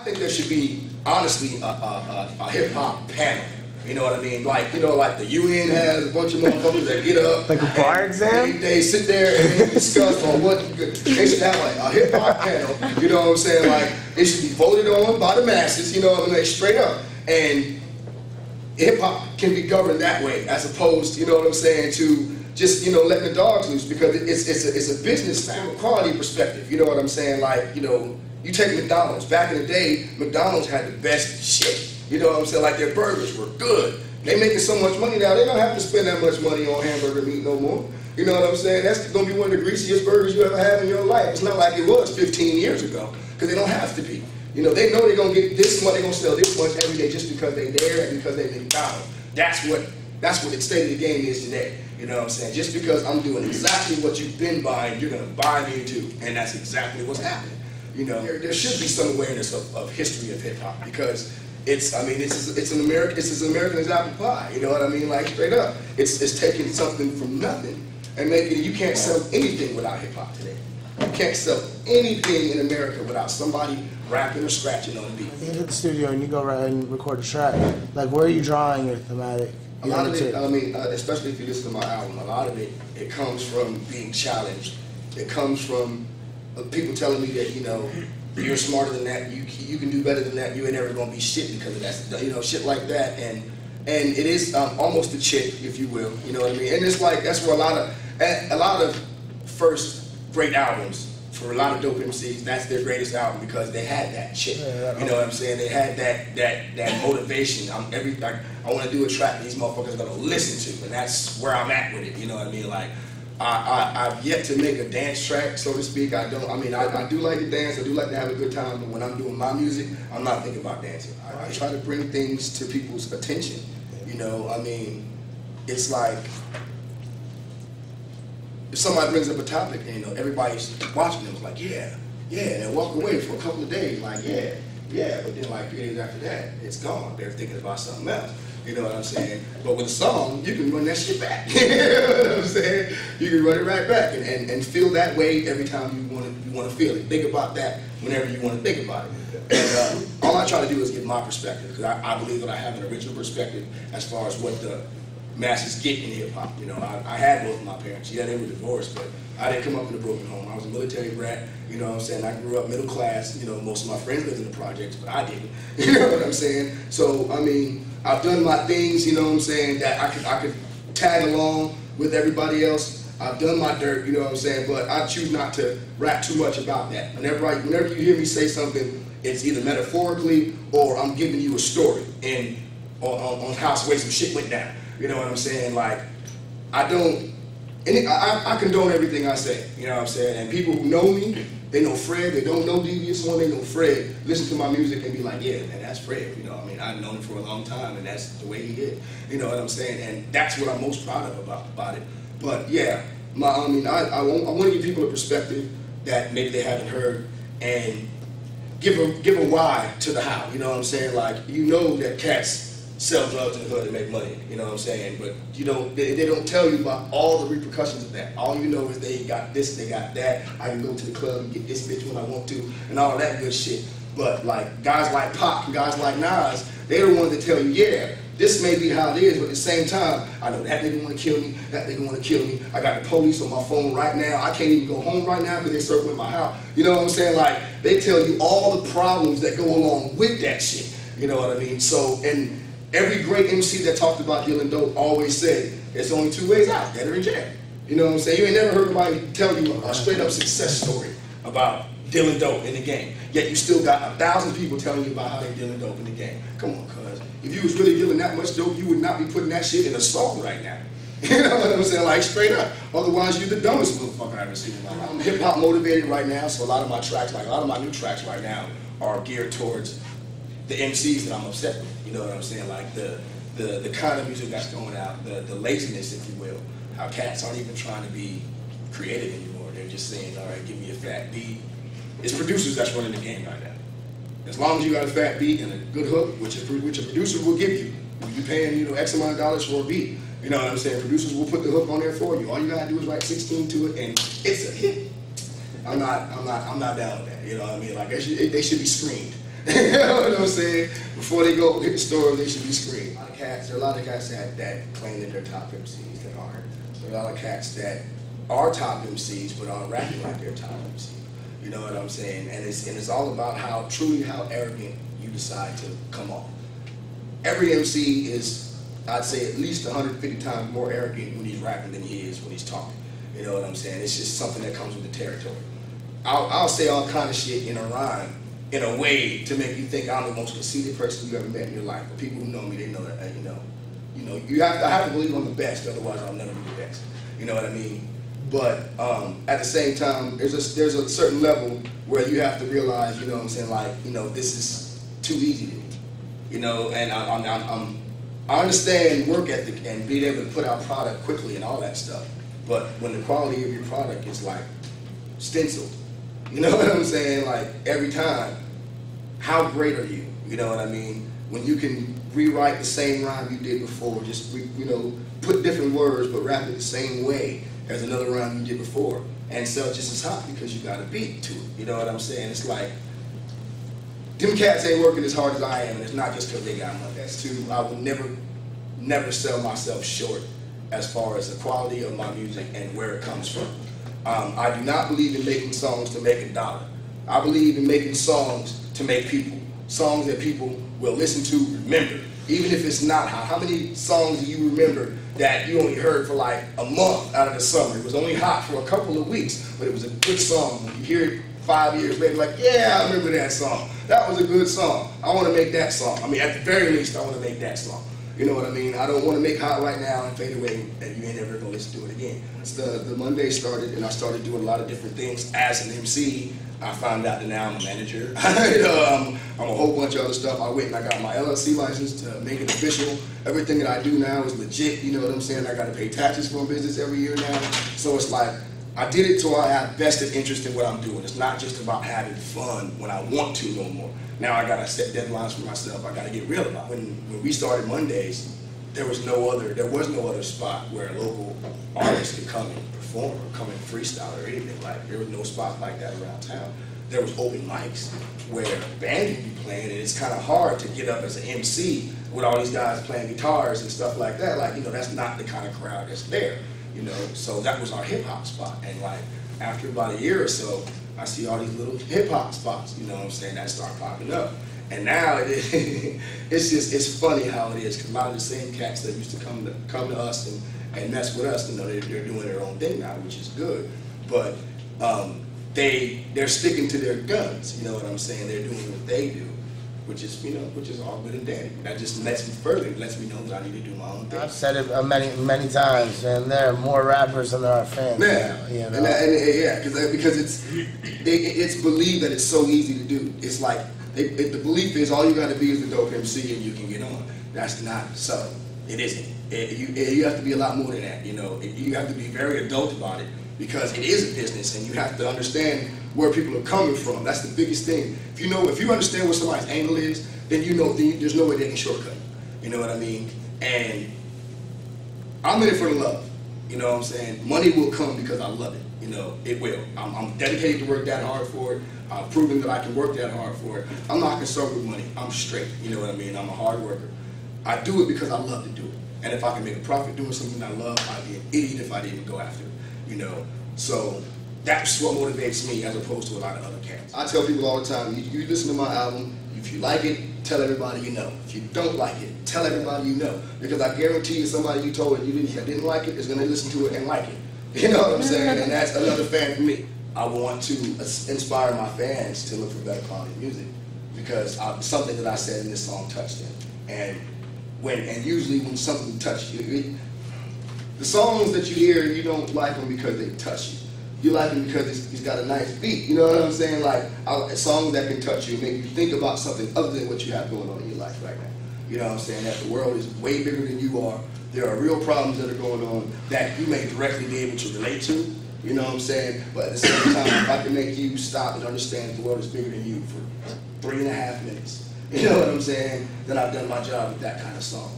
I think there should be, honestly, a hip-hop panel. You know what I mean? Like, like the UN has a bunch of motherfuckers that get up. Like a bar exam? They sit there and they discuss on what, they should have like a hip-hop panel, you know what I'm saying? Like, it should be voted on by the masses, you know what I mean? Straight up. And hip-hop can be governed that way, as opposed, you know what I'm saying, to just, letting the dogs loose, because it's a business from a quality perspective, you know what I'm saying? Like, you take McDonald's. Back in the day, McDonald's had the best shit. You know what I'm saying? Like, their burgers were good. They making so much money now, they don't have to spend that much money on hamburger meat no more. You know what I'm saying? That's gonna be one of the greasiest burgers you ever had in your life. It's not like it was 15 years ago, because they don't have to be. They know they're gonna get this much, they're gonna sell this much every day just because they're there and because they're McDonald's. That's what the state of the game is today. You know what I'm saying? Just because I'm doing exactly what you've been buying, you're gonna buy me too. And that's exactly what's happening. There should be some awareness of history of hip hop, because it's an American, it's as American as apple pie. You know what I mean? Like, straight up. It's taking something from nothing and making it. You can't sell anything without hip hop today. You can't sell anything in America without somebody rapping or scratching on the beat. You hit the studio and you go right and record a track. Like, where are you drawing your thematic? A lot of it, especially if you listen to my album, a lot of it comes from being challenged. It comes from people telling me that, you're smarter than that, you can do better than that, you ain't never gonna be shit because of that, shit like that. And it is almost a chick, if you will, you know what I mean? And it's like, that's where a lot of first great albums, for a lot of dope MCs, that's their greatest album, because they had that chick. You know what I'm saying? They had that motivation. I want to do a track that these motherfuckers are gonna listen to, and that's where I'm at with it. You know what I mean? Like, I've yet to make a dance track, so to speak. I do like to dance. I do like to have a good time, but when I'm doing my music, I'm not thinking about dancing. I try to bring things to people's attention. It's like, if somebody brings up a topic and everybody's watching them, it's like, yeah, and they walk away for a couple of days, like, yeah, but then like 3 days after that, it's gone. They're thinking about something else. You know what I'm saying? But with a song, you can run that shit back. You know what I'm saying? You can run it right back and feel that way every time you want to feel it. Think about that whenever you want to think about it. And all I try to do is give my perspective, because I believe that I have an original perspective as far as what the masses get in hip hop. I had both of my parents. Yeah, they were divorced, but I didn't come up in a broken home. I was a military brat. You know what I'm saying? I grew up middle class. Most of my friends lived in the projects, but I didn't. You know what I'm saying? So I've done my things, you know what I'm saying, that I could tag along with everybody else. I've done my dirt, you know what I'm saying, but I choose not to rap too much about that. Whenever you hear me say something, it's either metaphorically or I'm giving you a story on how some shit went down. You know what I'm saying? Like, I condone everything I say, you know what I'm saying? And people who know me, they know Fred, they don't know DVS Wun, they know Fred, listen to my music and be like, yeah, man, that's Fred, I've known him for a long time, and that's the way he is, you know what I'm saying? And that's what I'm most proud of about it. But yeah, I want to give people a perspective that maybe they haven't heard, and give a why to the how, you know what I'm saying? Like, that cats sell drugs in the hood and make money, you know what I'm saying? But they don't tell you about all the repercussions of that. All you know is they got this, they got that. I can go to the club and get this bitch when I want to, and all that good shit. But like guys like Pac and guys like Nas, they're the ones that tell you, yeah, this may be how it is, but at the same time, I know that nigga want to kill me, that nigga want to kill me. I got the police on my phone right now. I can't even go home right now because they're circling my house. You know what I'm saying? Like, they tell you all the problems that go along with that shit. You know what I mean? So, and every great MC that talked about dealing dope always said, there's only two ways out, dead or in jail. You know what I'm saying? You ain't never heard anybody tell you a straight up success story about dealing dope in the game. Yet you still got 1,000 people telling you about how they're dealing dope in the game. Come on, cuz. If you was really dealing that much dope, you would not be putting that shit in a song right now. You know what I'm saying? Like, straight up. Otherwise, you're the dumbest motherfucker I've ever seen in my life. I'm hip hop motivated right now, so a lot of my tracks, like a lot of my new tracks right now, are geared towards the MCs that I'm upset with. You know what I'm saying? Like the kind of music that's going out, the laziness, if you will. How cats aren't even trying to be creative anymore. They're just saying, all right, give me a fat beat. It's producers that's running the game right now. As long as you got a fat beat and a good hook, which a producer will give you. You're paying, X amount of dollars for a beat. You know what I'm saying? Producers will put the hook on there for you. All you gotta do is write 16 to it, and it's a hit. I'm not down with that. You know what I mean? Like, they should be screened. You know what I'm saying? Before they go hit the store, they should be screaming. There are a lot of cats that claim that they're top MCs that aren't. There are a lot of cats that are top MCs but aren't rapping like they're top MCs. You know what I'm saying? And it's all about how arrogant you decide to come off. Every MC is, I'd say, at least 150 times more arrogant when he's rapping than he is when he's talking. You know what I'm saying? It's just something that comes with the territory. I'll say all kind of shit in a rhyme, in a way to make you think I'm the most conceited person you ever met in your life. But people who know me, they know that, I have to believe I'm the best, otherwise I'll never be the best. You know what I mean? But at the same time, there's a certain level where you have to realize, you know what I'm saying, like, this is too easy to me. You know, and I understand work ethic and being able to put out product quickly and all that stuff. But when the quality of your product is like stenciled, you know what I'm saying? Like every time, how great are you? You know what I mean? When you can rewrite the same rhyme you did before, just put different words but rap it the same way as another rhyme you did before, and sell just as hot because you got a beat to it. You know what I'm saying? It's like them cats ain't working as hard as I am, and it's not just because they got money. That's too. I would never sell myself short as far as the quality of my music and where it comes from. I do not believe in making songs to make a dollar. I believe in making songs to make people. Songs that people will listen to, remember. Even if it's not hot. How many songs do you remember that you only heard for like a month out of the summer? It was only hot for a couple of weeks, but it was a good song. When you hear it 5 years later, like, yeah, I remember that song. That was a good song. I want to make that song. I mean, at the very least, I want to make that song. You know what I mean? I don't want to make Hot Right Now and fade away and you ain't ever going to listen to it again. The Monday started, and I started doing a lot of different things as an MC. I found out that now I'm a manager. I'm a whole bunch of other stuff. I went and I got my LLC license to make it official. Everything that I do now is legit, you know what I'm saying? I got to pay taxes for a business every year now. So it's like, I did it till I have vested interest in what I'm doing. It's not just about having fun when I want to no more. Now I gotta set deadlines for myself. I gotta get real about it. When we started Mondays, there was no other spot where a local artist could come and perform or come and freestyle or anything. Like, there was no spot like that around town. There was open mics where bands would be playing, and it's kind of hard to get up as an MC with all these guys playing guitars and stuff like that. Like, that's not the kind of crowd that's there. So that was our hip hop spot. And like, after about a year or so, I see all these little hip hop spots, you know what I'm saying, that start popping up. And now it's funny how it is, because a lot of the same cats that used to come to us and mess with us, they're doing their own thing now, which is good. But they're sticking to their guns, you know what I'm saying? They're doing what they do, which is all good and dandy. That just lets me know that I need to do my own thing. I've said it many times, and there are more rappers than there are fans. Yeah, now, because it's believed that it's so easy to do. It's like the belief is all you got to be is a dope MC and you can get on. That's not so. It isn't. You have to be a lot more than that. You have to be very adult about it, because it is a business, and you have to understand where people are coming from. That's the biggest thing. If you understand what somebody's angle is, then there's no way they can shortcut. You know what I mean? And I'm in it for the love. You know what I'm saying? Money will come because I love it. It will. I'm dedicated to work that hard for it. I've proven that I can work that hard for it. I'm not concerned with money. I'm straight. You know what I mean? I'm a hard worker. I do it because I love to do it. And if I can make a profit doing something I love, I'd be an idiot if I didn't go after it. So that's what motivates me, as opposed to a lot of other cats. I tell people all the time, you listen to my album, if you like it, tell everybody you know. If you don't like it, tell everybody you know. Because I guarantee you, somebody you told you didn't like it is going to listen to it and like it. You know what I'm saying? And that's another fan for me. I want to inspire my fans to look for better quality music, because something that I said in this song touched them. And usually when something touches you, the songs that you hear, you don't like them because they touch you. You like them because it's got a nice beat. You know what I'm saying? Like songs that can touch you, make you think about something other than what you have going on in your life right now. You know what I'm saying? That the world is way bigger than you are. There are real problems that are going on that you may directly be able to relate to. You know what I'm saying? But at the same time, if I can make you stop and understand that the world is bigger than you for 3.5 minutes, you know what I'm saying? Then I've done my job with that kind of song.